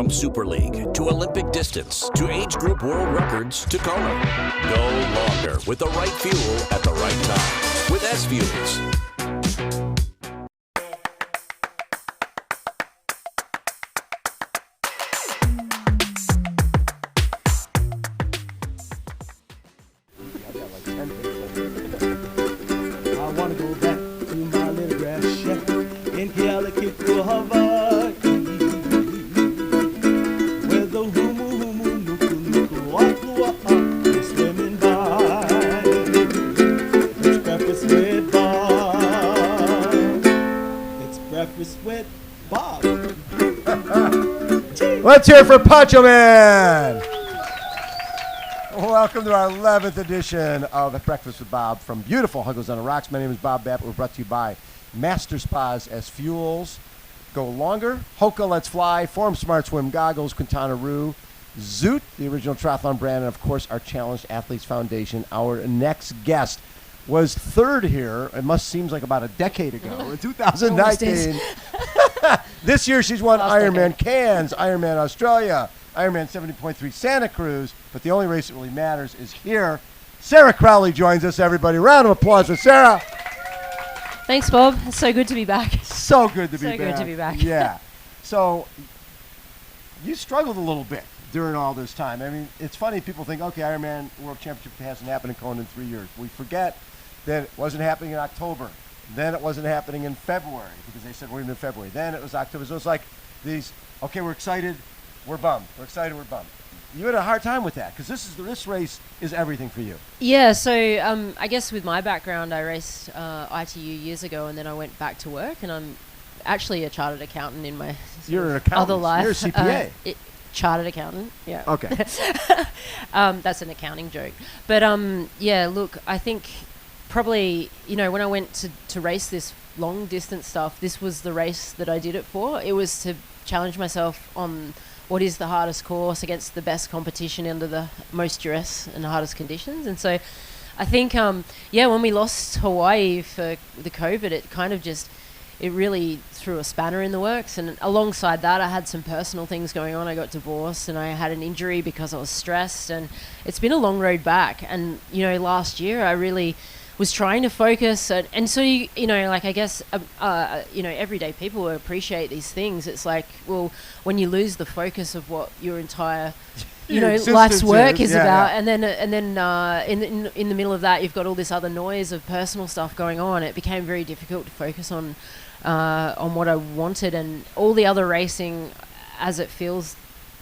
From Super League to Olympic distance to age group world records to Kona. Go longer with the right fuel at the right time with SFuels. I want to go back to my little grass shack in Kealakekua, Hawaii, where the humu nuku nuku wapua is swimming by. It's breakfast with Bob. It's breakfast with Bob. Let's hear it for Poncho Man. Welcome to our 11th edition of Breakfast with Bob from beautiful Huggles on the Rocks. My name is Bob Babbitt. We're brought to you by Master Spas SFuels. Go longer. HOKA Let's Fly. Form Smart Swim Goggles. Quintanaroo. Zoot, the original triathlon brand. And, of course, our Challenged Athletes Foundation. Our next guest was third here. It must seem like about a decade ago. In 2019. This year she's won Ironman Cairns, Ironman Australia, Ironman 70.3 Santa Cruz, but the only race that really matters is here. Sarah Crowley joins us, everybody. Round of applause for Sarah. Thanks, Bob. It's so good to be back. So good to be back. So good to be back. Yeah. So you struggled a little bit during all this time. I mean, it's funny. People think, okay, Ironman World Championship hasn't happened in Kona in 3 years. We forget that it wasn't happening in October. Then it wasn't happening in February because they said we're in February. Then it was October. So it's like these, okay, we're excited, we're bummed. We're excited, we're bummed. You had a hard time with that because this race is everything for you. Yeah, so I guess with my background, I raced ITU years ago, and then I went back to work, and I'm actually a chartered accountant in my You're an accountant. other life. You're a CPA. Chartered accountant, yeah. Okay. That's an accounting joke. But yeah, look, I think probably, when I went to race this long distance stuff, this was the race that I did it for. It was to challenge myself on what is the hardest course against the best competition under the most duress and hardest conditions. And so I think, when we lost Hawaii for the COVID, it kind of just, it really threw a spanner in the works. And alongside that, I had some personal things going on. I got divorced and I had an injury because I was stressed, and it's been a long road back. And, last year I really was trying to focus, and so I guess everyday people will appreciate these things. It's like, well, when you lose the focus of what your entire life's work is about, and then in the middle of that you've got all this other noise of personal stuff going on, it became very difficult to focus on what I wanted, and all the other racing, as it feels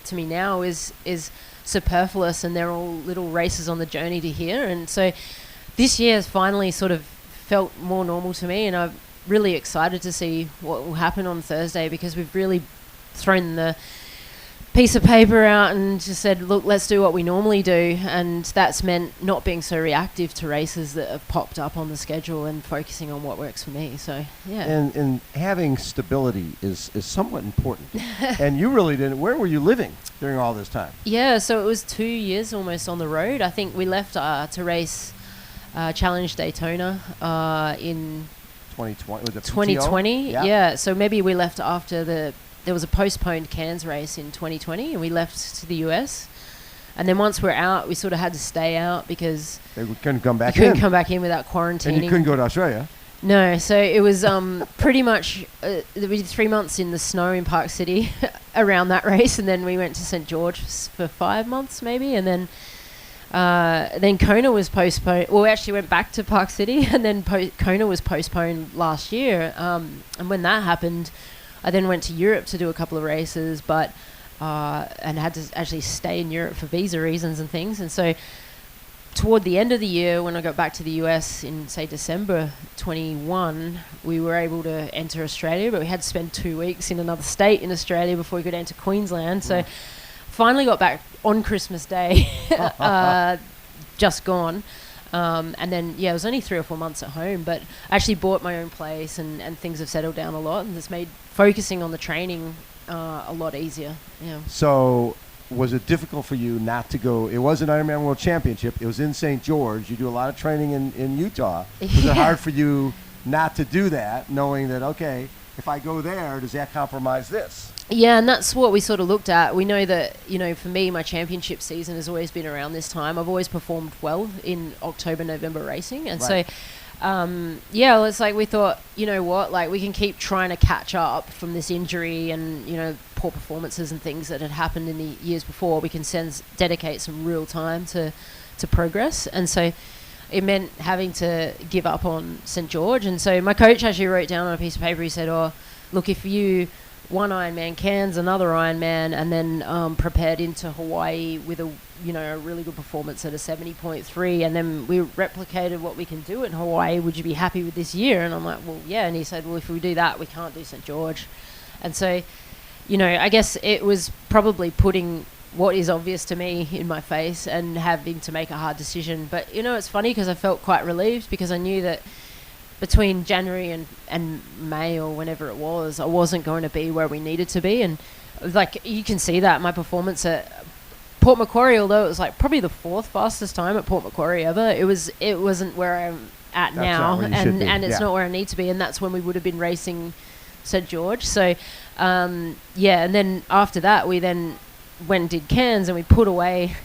to me now, is superfluous, and they're all little races on the journey to here. And so this year has finally sort of felt more normal to me, and I'm really excited to see what will happen on Thursday, because we've really thrown the piece of paper out and just said, look, let's do what we normally do. And that's meant not being so reactive to races that have popped up on the schedule and focusing on what works for me. So, yeah. And having stability is somewhat important. And you really didn't. Where were you living during all this time? Yeah, so it was 2 years almost on the road. I think we left to race Challenge Daytona in 2020. Was it 2020? PTO? Yeah. So maybe we left after there was a postponed Cairns race in 2020, and we left to the US. And then once we're out, we sort of had to stay out because they couldn't come back in. Couldn't come back in without quarantining. And you couldn't go to Australia. No, so it was pretty much we did 3 months in the snow in Park City around that race, and then we went to St. George for 5 months maybe, and then Kona was postponed. Well, we actually went back to Park City, and then Kona was postponed last year. And when that happened, I then went to Europe to do a couple of races, but and had to actually stay in Europe for visa reasons and things. And so toward the end of the year, when I got back to the US in, say, December 21, we were able to enter Australia, but we had to spend 2 weeks in another state in Australia before we could enter Queensland. So finally got back on Christmas Day, just gone. And then, it was only 3 or 4 months at home, but I actually bought my own place, and things have settled down a lot, and it's made focusing on the training a lot easier. Yeah. So was it difficult for you not to go? It was an Ironman World Championship. It was in St. George. You do a lot of training in Utah. Was it hard for you not to do that, knowing that, okay, if I go there, does that compromise this? Yeah, and that's what we sort of looked at. We know that, for me, my championship season has always been around this time. I've always performed well in October, November racing. And Right. so, it's like we thought, you know what, like we can keep trying to catch up from this injury and, poor performances and things that had happened in the years before. We can dedicate some real time to progress. And so it meant having to give up on St. George. And so my coach actually wrote down on a piece of paper, he said, oh, look, if you one Ironman Cairns, another Ironman, and then prepared into Hawaii with a really good performance at a 70.3, and then we replicated what we can do in Hawaii, would you be happy with this year? And I'm like, well, yeah. And he said, well, if we do that, we can't do St. George. And so, I guess it was probably putting what is obvious to me in my face and having to make a hard decision. But, it's funny because I felt quite relieved because I knew that between January and May or whenever it was, I wasn't going to be where we needed to be. And, like, you can see that my performance at Port Macquarie, although it was, like, probably the 4th fastest time at Port Macquarie ever, it wasn't where I'm at now. And it's not where I need to be. And that's when we would have been racing St. George. So, and then after that, we then went and did Cairns, and we put away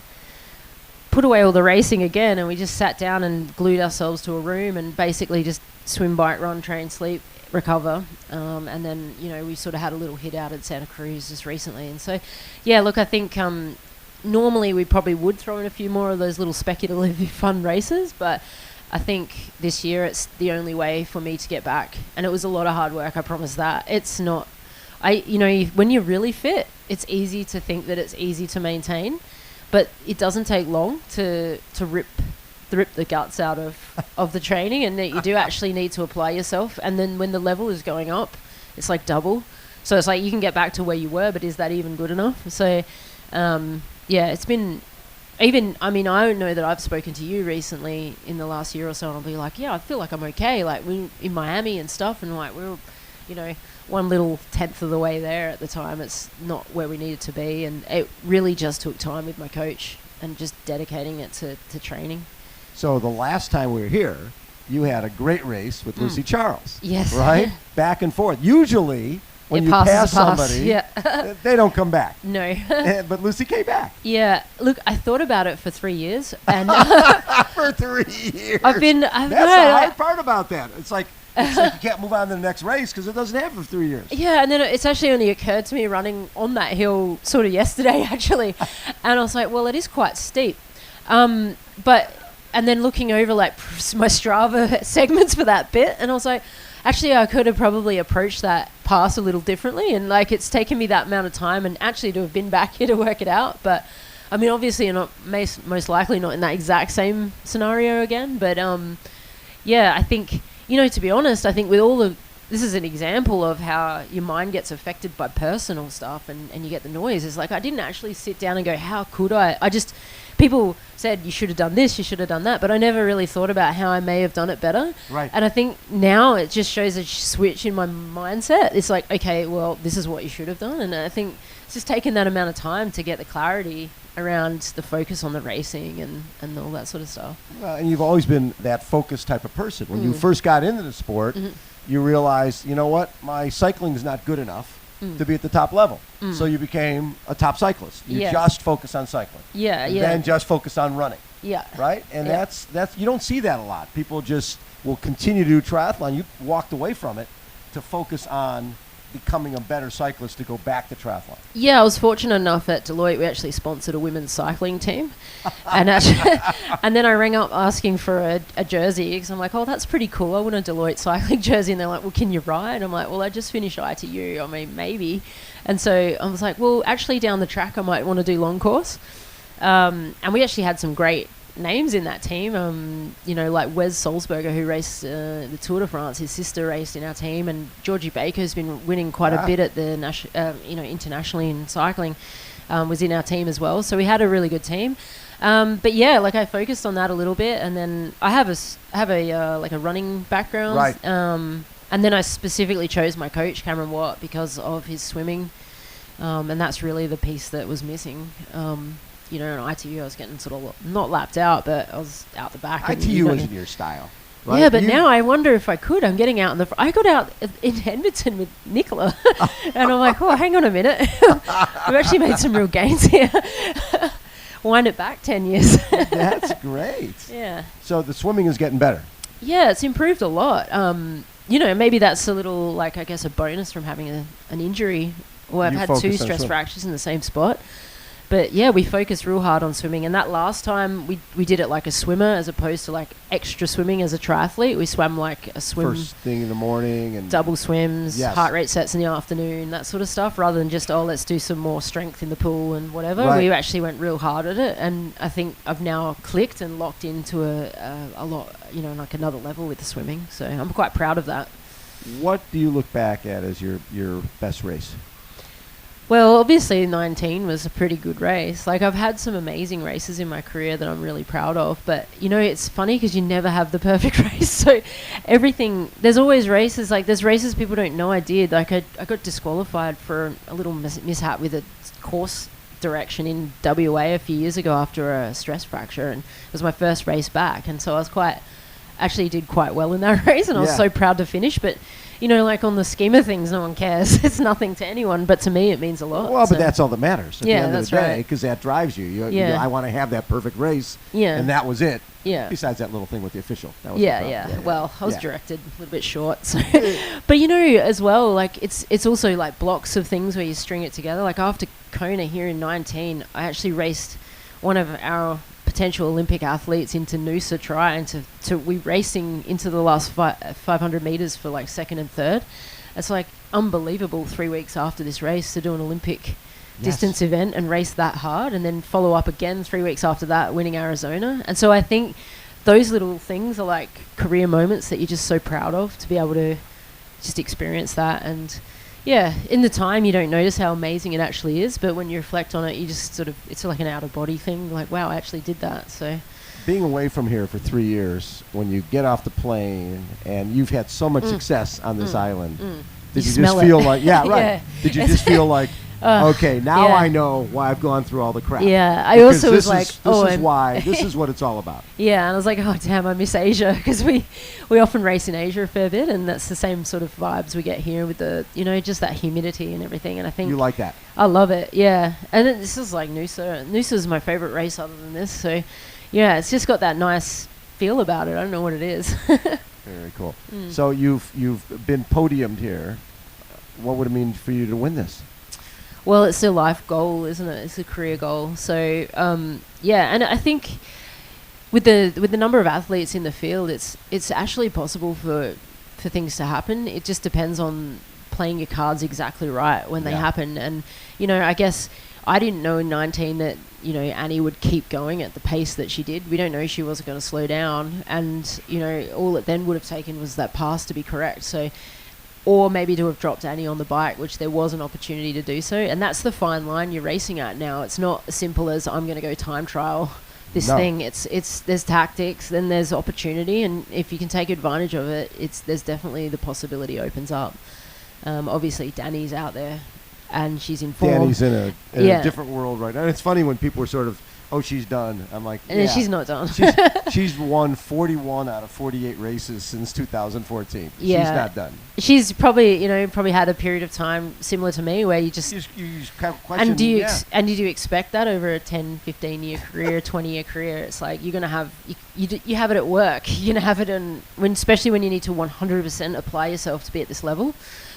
all the racing again, and we just sat down and glued ourselves to a room and basically just swim, bike, run, train, sleep, recover. And then, we sort of had a little hit out at Santa Cruz just recently. And so, yeah, look, I think normally we probably would throw in a few more of those little speculative fun races, but I think this year it's the only way for me to get back. And it was a lot of hard work, I promise that. It's not... when you're really fit, it's easy to think that it's easy to maintain, but it doesn't take long to rip the guts out of the training, and that you do actually need to apply yourself. And then when the level is going up, it's like double. So it's like you can get back to where you were, but is that even good enough? So, it's been... I know that I've spoken to you recently in the last year or so, and I'll be like, yeah, I feel like I'm okay. Like, we in Miami and stuff, and like we were, one little tenth of the way there at the time. It's not where we needed to be, and it really just took time with my coach and just dedicating it to training. So the last time we were here, you had a great race with Lucy Charles. Yes. Right? Back and forth. Usually, when you pass somebody, they don't come back. No. But Lucy came back. Yeah. Look, I thought about it for 3 years. And for 3 years. That's the hard part about that. It's like you can't move on to the next race because it doesn't happen for 3 years. Yeah, and then it's actually only occurred to me running on that hill sort of yesterday, actually. And I was like, well, it is quite steep. And then looking over like my Strava segments for that bit, and I was like, actually, I could have probably approached that pass a little differently. And like, it's taken me that amount of time and actually to have been back here to work it out. But I mean, obviously, you're not most likely not in that exact same scenario again. But I think, to be honest, I think with this is an example of how your mind gets affected by personal stuff and you get the noise. It's like, I didn't actually sit down and go, how could I? People said, you should have done this, you should have done that, but I never really thought about how I may have done it better. Right. And I think now it just shows a switch in my mindset. It's like, okay, well, this is what you should have done. And I think it's just taken that amount of time to get the clarity around the focus on the racing and all that sort of stuff. And you've always been that focused type of person. When you first got into the sport, you realized, you know what, my cycling is not good enough to be at the top level. So you became a top cyclist. You just focus on cycling. And then just focus on running. Yeah. Right? And that's you don't see that a lot. People just will continue to do triathlon. You walked away from it to focus on becoming a better cyclist to go back to triathlon. Yeah, I was fortunate enough at Deloitte, we actually sponsored a women's cycling team. And then I rang up asking for a jersey because I'm like, oh, that's pretty cool. I want a Deloitte cycling jersey. And they're like, well, can you ride? I'm like, well, I just finished ITU. I mean, maybe. And so I was like, well, actually down the track, I might want to do long course. And we actually had some great names in that team, like Wes Salzberger, who raced the Tour de France. His sister raced in our team, and Georgie Baker's been winning quite a bit at the internationally in cycling, was in our team as well. So we had a really good team. But yeah, like I focused on that a little bit, and then I have a running background, right. And then I specifically chose my coach Cameron Watt because of his swimming, and that's really the piece that was missing. In ITU, I was getting sort of not lapped out, but I was out the back. ITU wasn't your style. right? Yeah, but now I wonder if I could. I'm getting out in the. I got out in Edmonton with Nicola, and I'm like, oh, hang on a minute. We've actually made some real gains here. Wind it back 10 years. That's great. Yeah. So the swimming is getting better. Yeah, it's improved a lot. Maybe that's a little, like, I guess, a bonus from having an injury. Well, I've You had focus 2 on stress swim. fractures in the same spot. But yeah, we focused real hard on swimming. And that last time we did it like a swimmer as opposed to like extra swimming as a triathlete. We swam like a swim. First thing in the morning and Double swims, Yes. heart rate sets in the afternoon, that sort of stuff, rather than just, let's do some more strength in the pool and whatever. Right. We actually went real hard at it. And I think I've now clicked and locked into a lot, like another level with the swimming. So I'm quite proud of that. What do you look back at as your best race? Well, obviously 19 was a pretty good race. Like, I've had some amazing races in my career that I'm really proud of, but it's funny because you never have the perfect race. So there's always races, like there's races people don't know I did. Like I got disqualified for a little mishap with a course direction in WA a few years ago after a stress fracture, and it was my first race back, and so I was actually did quite well in that race, and I was Yeah. so proud to finish. But like on the scheme of things, no one cares. It's nothing to anyone, but to me it means a lot. Well, so. but that's all that matters at Yeah, the end that's of the day, right. because that drives you. Yeah. I want to have that perfect race, Yeah. and that was it. Yeah. Besides that little thing with the official. That was the Yeah. problem. Well, I was Yeah. directed a little bit short. So. But as well, like it's also like blocks of things where you string it together. Like after Kona here in 19, I actually raced one of our potential Olympic athletes into Noosa trying to we racing into the last 500 meters for like second and third. It's like unbelievable 3 weeks after this race to do an Olympic distance event and race that hard, and then follow up again 3 weeks after that winning Arizona. And so I think those little things are like career moments that you're just so proud of, to be able to just experience that. And yeah, in the time you don't notice how amazing it actually is, but when you reflect on it, you just sort of, it's like an out of body thing, like wow, I actually did that. So Being away from here for 3 years, when you get off the plane and you've had so much success on this island, did You you smell just it. feel like, yeah, right. Yeah. Did you just feel like, okay, now yeah. I know why I've gone through all the crap. Yeah, I Because also was this like, is, oh, this is I'm- why, this is what it's all about. yeah, and I was like, oh damn, I miss Asia, because we often race in Asia a fair bit, and that's the same sort of vibes we get here with the, just that humidity and everything. And I think You like that? I love it, yeah. And then this is like Noosa. Noosa's my favorite race other than this. So yeah, it's just got that nice feel about it. I don't know what it is. Very cool. So you've been podiumed here. What would it mean for you to win this? Well, it's a life goal, isn't it? It's a career goal. So yeah, and I think with the number of athletes in the field, it's actually possible for things to happen. It just depends on playing your cards exactly right when they Yeah. happen. And I guess I didn't know in 19 that Annie would keep going at the pace that she did. We don't know she wasn't going to slow down, and all it then would have taken was that pass to be correct. So, or maybe to have dropped Annie on the bike, which there was an opportunity to do so. And that's the fine line you're racing at now. It's not as simple as I'm going to go time trial this No. thing. It's there's tactics, then there's opportunity, and if you can take advantage of it, there's definitely the possibility opens up. Obviously, Danny's out there, and she's in form. Danny's in a Yeah. different world right now. And it's funny when people are sort of, oh, she's done. I'm like, And then yeah. she's not done. She's won 41 out of 48 races since 2014. Yeah. She's not done. She's probably had a period of time similar to me where you just You just kind of question, and do you yeah. and do you expect that over a 10, 15 year career, 20 year career? It's like you're gonna have you have it at work. You're gonna have it especially when you need to 100% apply yourself to be at this level.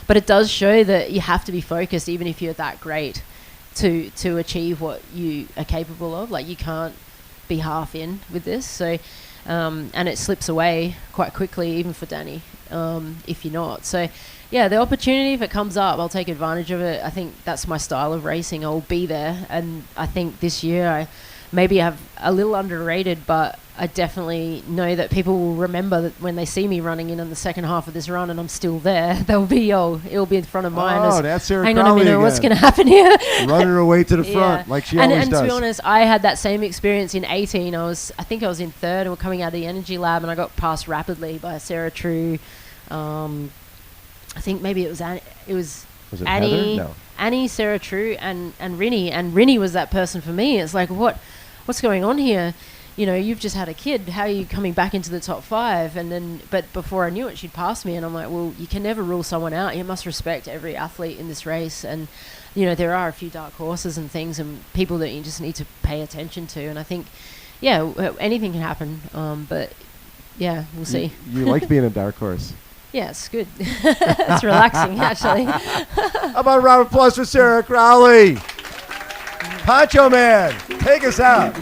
But it does show that you have to be focused, even if you're that great, to achieve what you are capable of. Like you can't be half in with this. So, and it slips away quite quickly, even for Danny, if you're not. So, yeah, the opportunity, if it comes up, I'll take advantage of it. I think that's my style of racing. I'll be there. And I think this year I maybe have a little underrated, but I definitely know that people will remember that when they see me running in the second half of this run and I'm still there, they'll be, it'll be in front of mine. Oh, that's Sarah hang on a Crowley minute, what's again. going to happen here? Running her way to the front Yeah. like she and, always and does. to be honest, I had that same experience in 18. I think I was in third and we're coming out of the energy lab and I got passed rapidly by Sarah True. I think maybe it was Was it Annie, Heather? No. Annie, Sarah True, and Rinny. And Rinny was that person for me. It's like, what's going on here? you know, you've just had a kid. How are you coming back into the top 5? And then, but before I knew it, she'd passed me, and I'm like, well, you can never rule someone out. You must respect every athlete in this race, and you know, there are a few dark horses and things, and people that you just need to pay attention to. And I think, anything can happen. But yeah, we'll see. You like being a dark horse. Yeah, it's good. It's relaxing, actually. How about a round of applause for Sarah Crowley? Poncho Man, take us out.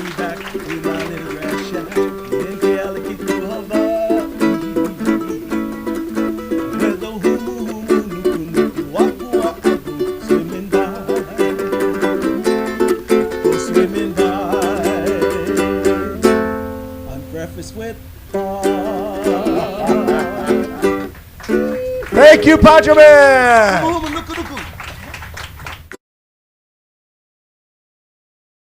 Thank you, Poncho Man.